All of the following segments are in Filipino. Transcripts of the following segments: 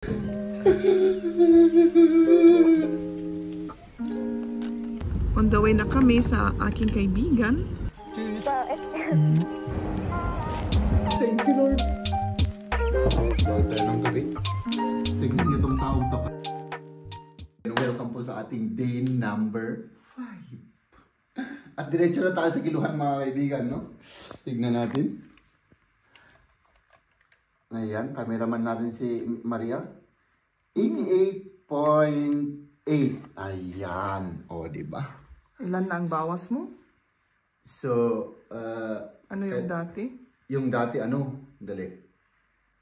On the way na kami sa aking kaibigan. Thank you, Lord. Lord, tayo ng gabi. Tignan niyo itong taong to. Welcome po sa ating day number 5. At diretso na tayo sa kiluhan, mga kaibigan, no? Tignan natin. Ayan, cameraman natin si Maria. 88.8. Ayan. O, diba? Ilan na ang bawas mo? So, ano yung dati? Yung dati, dali.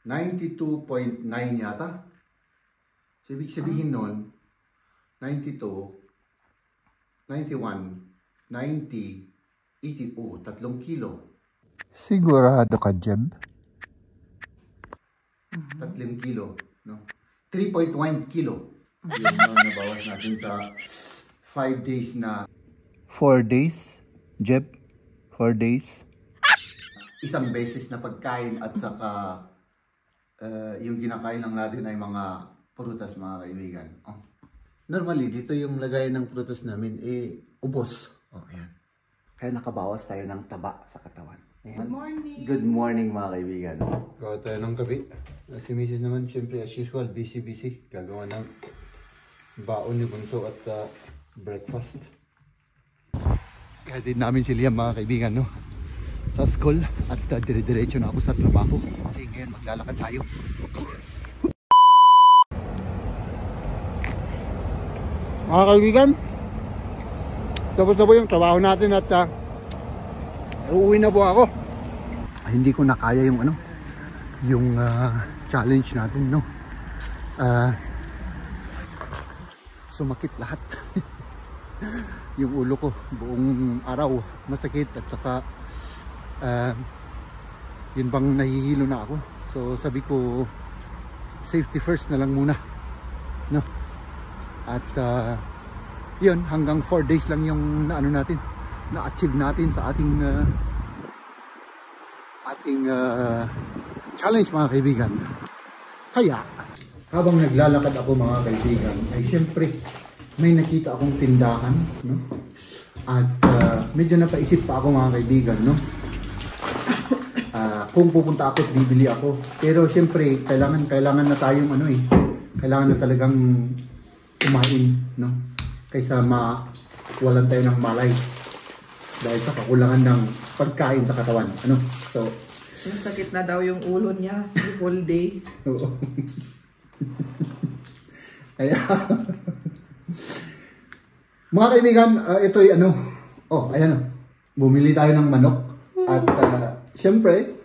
92.9 yata. So, ibig sabihin nun, 92, 91, 90, 80, 3 kilo. Sigurado ka, Jeb? 3 kilo, no? 3.1 kilo. Yung nabawas natin sa 5 days na 4 days? Jeb? 4 days? isang beses na pagkain at saka yung kinakain lang natin ay mga prutas, mga kaibigan. Oh. Normally, dito yung lagay ng prutas namin, ubos. Oh, ayan. Kaya nakabawas tayo ng taba sa katawan. Ayan. Good morning! Good morning, mga kaibigan. Gawa tayo ng gabi. Si Mrs. naman, siyempre, as usual, busy. Gagawa ng baon ni Bunso at breakfast. Kaya din namin si Liam, mga kaibigan, no? Sa school at dire-diretso na ako sa trabaho. Kasi ngayon maglalakad tayo. Mga kaibigan, tapos na po yung trabaho natin at uuwi na po ako. Hindi ko nakaya yung yung challenge natin, no? Sumakit lahat. Yung ulo ko buong araw masakit at saka yun bang nahihilo na ako. So sabi ko safety first na lang muna, no? At yun, hanggang 4 days lang yung natin, na-achieve natin sa ating challenge, mga kaibigan. Kaya habang naglalakad ako, mga kaibigan, ay syempre may nakita akong tindahan, no? At medyo napaisip pa ako, mga kaibigan, no? Kung pupunta ako at bibili ako. Pero syempre kailangan na tayong kailangan na talagang kumain, no? Kaysa walan tayo ng malay dahil sa kakulangan ng pagkain sa katawan, So, sakit na daw yung ulo niya the whole day. Oo. Kaya mga kaibigan, ito'y ayan, bumili tayo ng manok at syempre,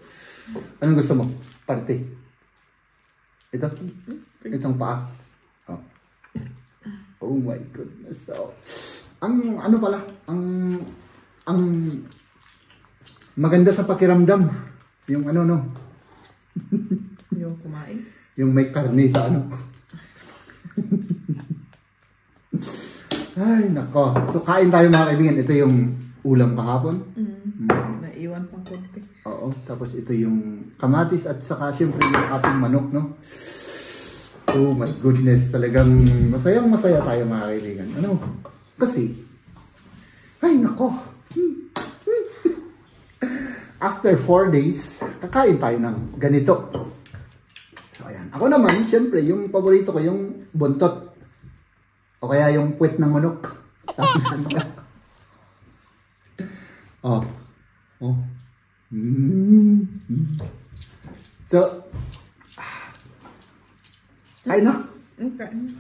anong gusto mo? Parte. Itong paa. Oh my goodness. So, ang maganda sa pakiramdam, yung Yung kumain? yung may karne sa Ay, nako. So, kain tayo, mga kaibigan. Ito yung ulam kahapon. Naiwan pang konti. Oo. Tapos ito yung kamatis at saka syempre yung ating manok, no? Oh my goodness. Talagang masayang-masaya tayo, mga kaibigan. Kasi, ay, nako. After 4 days, kakain tayo ng ganito. So, ayan. Ako naman, syempre, yung paborito ko, yung buntot. O kaya yung puwet ng manok. Oh. So, kain na. Kain.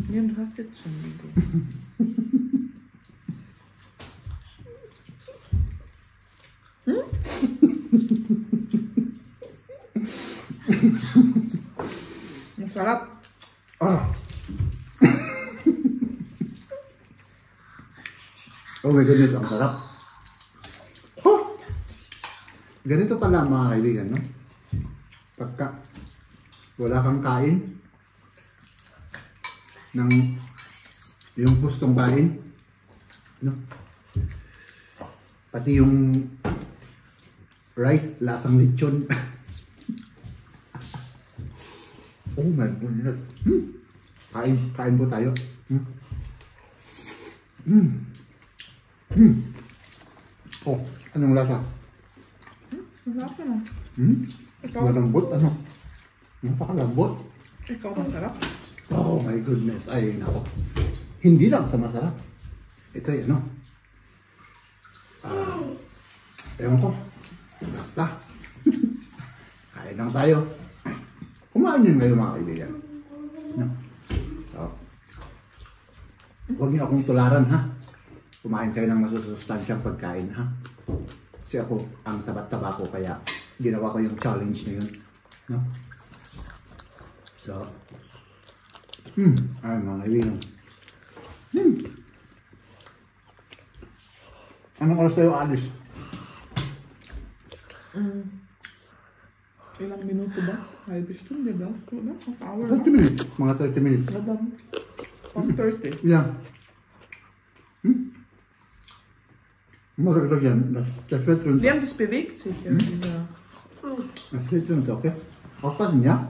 Yan, hasit siya dito. Masarap. Oh my goodness, ang sarap. Ganito pala, mga kaibigan, no? Pagka wala kang kain ng yung gustong kain, no? Pati yung Rice, lasang lechon. Oh my goodness. Kain po tayo. Oh, anong lasa? Masarap naman. Ikaw? Malambot, ano? Napakalambot. Ikaw masarap. Oh my goodness. Ay, nako. Hindi lang sa masarap. Ito yun, no? Ewan ko. Basta. Kain lang tayo. Kumain din kayo mga kaibigan. No? So, huwag niyo akong tularan, ha? Kumain kayo ng masusustansyang pagkain, ha? Kasi ako, ang tabat-taba ko, kaya ginawa ko yung challenge na yun. No? So, ay mga kaibigan. Anong oras tayo alis? Ilang minuto ba? Ay, gusto di ba? Wala, half hour 30 minutes. Mga 30 minutes. Wala. Pang 30. Yeah. Magagdag yan. Das wird rund. Liam, das bewegt sich ja. Dieser... Das wird rund, okay? Aufpassen, ja?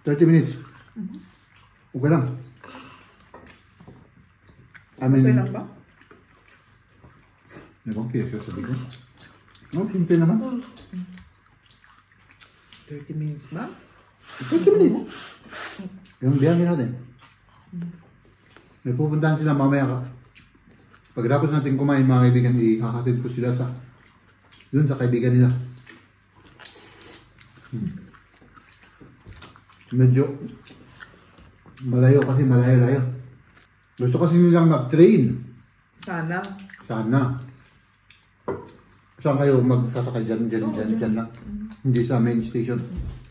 30 minutes. Okay lang. I mean, Okay lang ba? Ibang pinagsasabi ko. No, simple naman. 30 minutes ba? 30 minutes. Yung biyahe natin. May pupuntahan sila mamaya ka. Pagkatapos natin kumain mga kaibigan, ikakatid ko sila sa dun sa kaibigan nila. Medyo malayo kasi malayo-layo. Gusto kasi nilang mag-train. Sana. Sana. Saan kayo magkasakay dyan na? Hindi sa main station.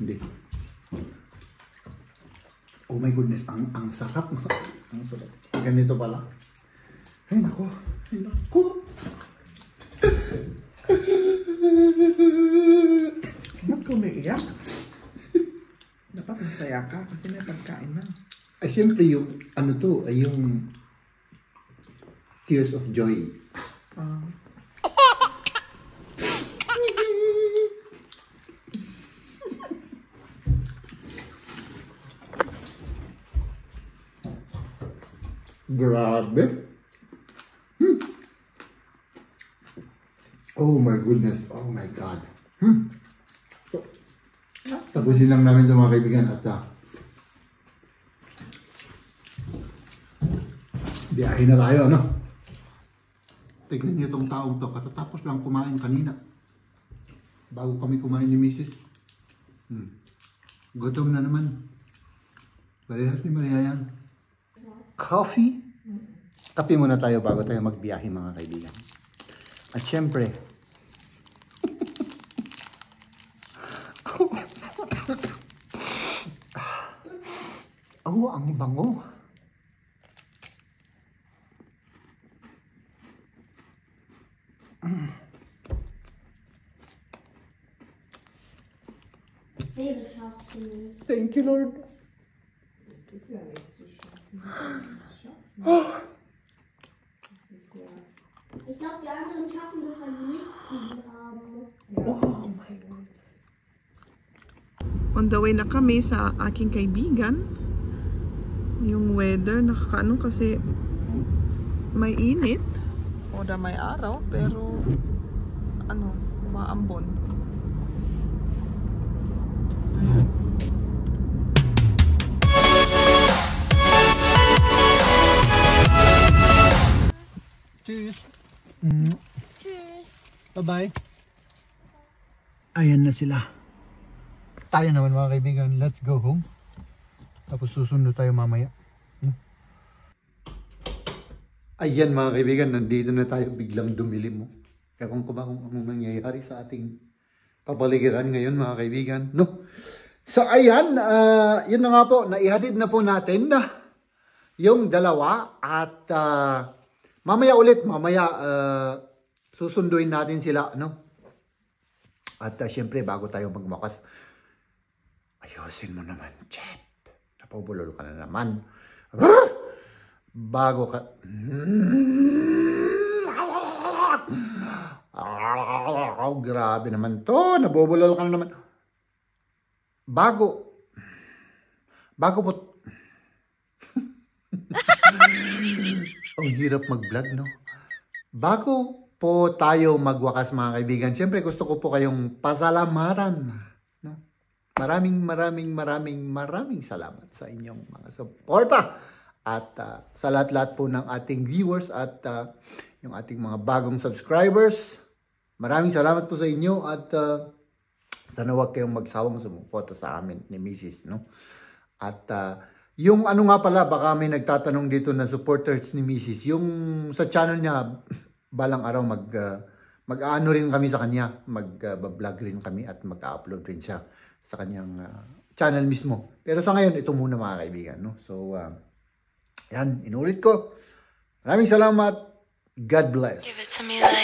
Hindi. Oh my goodness, ang sarap. Ang sarap. Ganito pala. Ay, nako. Ay, nako. Ba't ka umiiyak? Dapat masaya ka kasi may pagkain na. Ay, siyempre yung, ano to, ay yung tears of joy. Grabe. Oh my goodness. Oh my God. So, tapusin lang namin ito mga kaibigan at biyahe na tayo, ano? Tignan niyo itong taong to. Katatapos lang kumain kanina. Bago kami kumain ni Mrs. Gutom na naman. Parehas ni Maria yan. Coffee? Kape muna tayo bago tayo magbiyahe mga kaibigan. At syempre, oh, ang bango. Thank you, Lord. Das ist ja nicht so scharf. Ich glaube, die anderen schaffen das, weil sie nicht viel haben. Oh my God. On the way na kami sa aking kaibigan. Yung weather, nakakaano kasi may init. O da may araw, pero ano, umaambon. Cheers. Cheers. Bye-bye. Ayan na sila. Tayo naman mga kaibigan. Let's go home. Tapos susundo tayo mamaya. Ayan mga kaibigan. Nandito na tayo. Biglang dumilim mo. Ewan ko ba kung anong nangyayari sa ating kapaligiran ngayon mga kaibigan. No? So ayan. Yun na nga po. Naihatid na po natin yung dalawa. At mamaya ulit, susunduin natin sila, no? At syempre, bago tayo magmakas, ayusin mo naman, Chep. Napabulol ka na naman. Bago ka... Oh, grabe naman to. Nabubulol ka na naman. Bago po. Ang hirap mag-vlog, no? Bago po tayo magwakas, mga kaibigan, siyempre gusto ko po kayong pasalamatan. No? Maraming salamat sa inyong mga suporta. At sa lahat-lahat po ng ating viewers at yung ating mga bagong subscribers. Maraming salamat po sa inyo at sana huwag kayong magsawang sumuporta sa amin ni Mrs. No? At yung ano nga pala, baka may nagtatanong dito na supporters ni Mrs. Yung sa channel niya, balang araw mag-ano rin kami sa kanya. Mag-vlog rin kami at mag-upload rin siya sa kanyang channel mismo. Pero sa ngayon, ito muna mga kaibigan. No? So, yan, inulit ko. Maraming salamat. God bless. Give it to me like